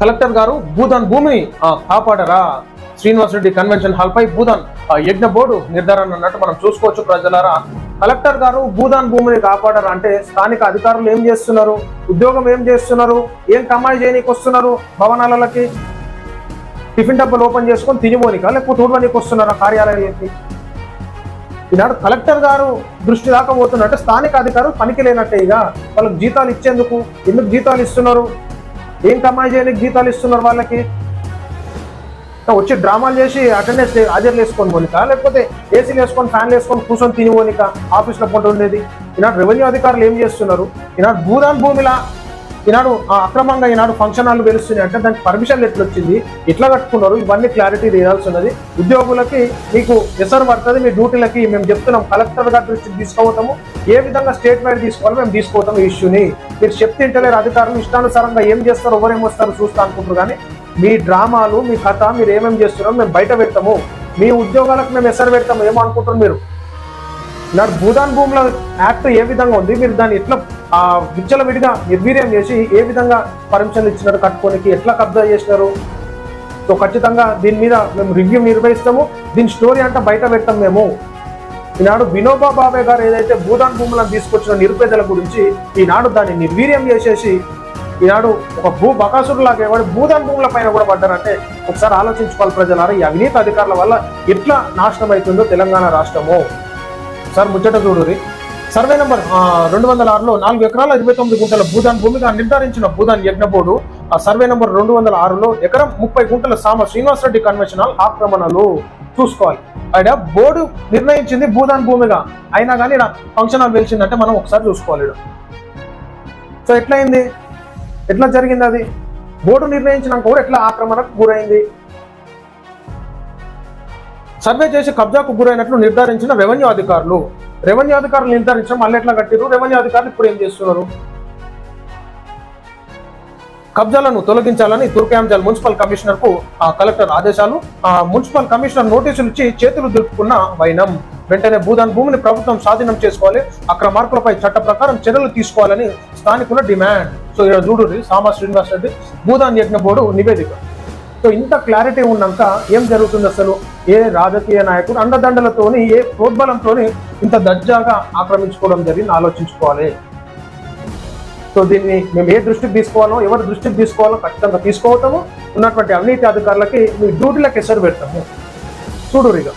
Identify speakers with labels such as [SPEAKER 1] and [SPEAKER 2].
[SPEAKER 1] Collector గారు భూదాన్ భూమిని కాపాడరా? Srinivas Reddy convention hall పై భూదాన్ యజ్ఞ బోర్డు నిర్ధారణ అన్నట్టు మనం చూసుకోవచ్చు ప్రజలారా. కలెక్టర్ గారు భూదాన్ భూమిని కాపాడరా అంటే స్థానిక అధికారులు ఏం చేస్తున్నారు, ఉద్యోగం ఏం చేస్తున్నారు, ఏం కమాయి చేయనీకి వస్తున్నారు, భవనాలకి టిఫిన్ డబ్బాలు ఓపెన్ చేసుకొని తినిపోనిక లేకపోతే ఊడవనికి వస్తున్నారా కార్యాలయాలకి? ఈనాడు కలెక్టర్ గారు దృష్టి దాకా పోతున్నట్టే స్థానిక అధికారులు పనికి లేనట్టే. ఇక వాళ్ళకి జీతాలు ఇచ్చేందుకు ఎందుకు జీతాలు ఇస్తున్నారు, ఏం కమాయి చేయడానికి జీతాలు ఇస్తున్నారు వాళ్ళకి? వచ్చి డ్రామాలు చేసి అటెండెన్స్ హాజరు వేసుకొని పోనిక లేకపోతే ఏసీలు వేసుకొని ఫ్యాన్లు వేసుకొని కూర్చొని తిని పోనిక ఆఫీస్లో పొంట ఉండేది? ఈనాడు రెవెన్యూ అధికారులు ఏం చేస్తున్నారు? ఈనాడు భూదాన్ భూమిలా ఈనాడు అక్రమంగా ఈనాడు ఫంక్షన్ హాల్ వెలుస్తున్నాయి అంటే దానికి పర్మిషన్ ఎట్లా వచ్చింది, ఎట్లా కట్టుకున్నారు, ఇవన్నీ క్లారిటీ తీయాల్సి ఉన్నది. ఉద్యోగులకి మీకు ఎసరు పడుతుంది, మీ డ్యూటీలకి మేము చెప్తున్నాం, కలెక్టర్ గారి దృష్టికి తీసుకుపోతాము, ఏ విధంగా స్టేట్మెంట్ తీసుకోవాలో మేము తీసుకుపోతాము ఈ ఇష్యూని. మీరు చెప్తుంటలేరు అధికారులు, ఇష్టానుసారంగా ఏం చేస్తారు ఎవరేమొస్తారు చూస్తా అనుకుంటారు. కానీ మీ డ్రామాలు, మీ కథ, మీరు ఏమేమి చేస్తున్నారో మేము బయట పెడతాము, మీ ఉద్యోగాలకు మేము ఎసరు పెడతాము ఏమో అనుకుంటారు మీరు. నాడు భూదాన్ భూముల యాక్ట్ ఏ విధంగా ఉంది, మీరు దాన్ని ఎట్లా విచ్చలవిడిగా నిర్వీర్యం చేసి ఏ విధంగా పర్మిషన్లు ఇచ్చినారు, కట్టుకోనికి ఎట్లా కబ్జా చేసినారు? సో ఖచ్చితంగా దీని మీద మేము రివ్యూ నిర్వహిస్తాము, దీని స్టోరీ అంతా బయట పెడతాం మేము. ఈనాడు వినోబా భావే గారు ఏదైతే భూదాన్ భూములను తీసుకొచ్చిన నిరుపేదల గురించి ఈనాడు దాన్ని నిర్వీర్యం చేసేసి ఈనాడు ఒక బకాసురు లాగా ఎవరు భూదాన్ భూముల పైన కూడా పడ్డారంటే ఒకసారి ఆలోచించుకోవాలి ప్రజలారా. ఈ అవినీతి అధికారుల వల్ల ఎట్లా నాశనం అవుతుందో తెలంగాణ రాష్ట్రము. సార్ ముచ్చట చూడురి. సర్వే నెంబర్ 206లో 4 ఎకరాల 29 గుంటల భూదాన్ భూమిగా నిర్ధారించిన భూదాన్ యజ్ఞ బోర్డు ఆ సర్వే నెంబర్ 206లో ఎకరం 30 గుంటల సామ శ్రీనివాస్ రెడ్డి కన్వెన్షన్ హాల్ ఆక్రమణలు చూసుకోవాలి. ఆయన బోర్డు నిర్ణయించింది భూదాన్ భూమిగా, అయినా కానీ ఫంక్షన్ హాల్ వెలిసిందంటే మనం ఒకసారి చూసుకోవాలి. సో ఎట్లయింది, ఎట్లా జరిగింది అది? బోర్డు నిర్ణయించినాక కూడా ఎట్లా ఆక్రమణకు గురైంది? సర్వే చేసి కబ్జాకు గురైనట్లు నిర్ధారించిన రెవెన్యూ అధికారులు నిర్ధారించడం మళ్ళీ ఎట్లా కట్టారు? రెవెన్యూ అధికారులు ఇప్పుడు ఏం చేస్తున్నారు? కబ్జాలను తొలగించాలని తుర్కయాంజల్ మున్సిపల్ కమిషనర్ కు కలెక్టర్ ఆదేశాలు. మున్సిపల్ కమిషనర్ నోటీసులు ఇచ్చి చేతులు దులుపుకున్న వైనం. వెంటనే భూదాన్ భూమిని ప్రభుత్వం స్వాధీనం చేసుకోవాలి, అక్రమార్కులపై చట్ట ప్రకారం చర్యలు తీసుకోవాలని స్థానికుల డిమాండ్. సో ఇక్కడ చూడు సామా శ్రీనివాస్ రెడ్డి భూదాన్ యజ్ఞ బోర్డు నివేదిక. సో ఇంత క్లారిటీ ఉన్నాక ఏం జరుగుతుంది అసలు? ఏ రాజకీయ నాయకుడు అండదండలతోని, ఏ ప్రోద్బలంతోని ఇంత దర్జాగా ఆక్రమించుకోవడం జరిగింది ఆలోచించుకోవాలి. సో దీన్ని మేము ఏ దృష్టికి తీసుకోవాలో, ఎవరి దృష్టికి తీసుకోవాలో ఖచ్చితంగా తీసుకోవటము. ఉన్నటువంటి అవినీతి అధికారులకి మీ డ్యూటీలకు ఎసరు పెడతాము. చూడు ఇక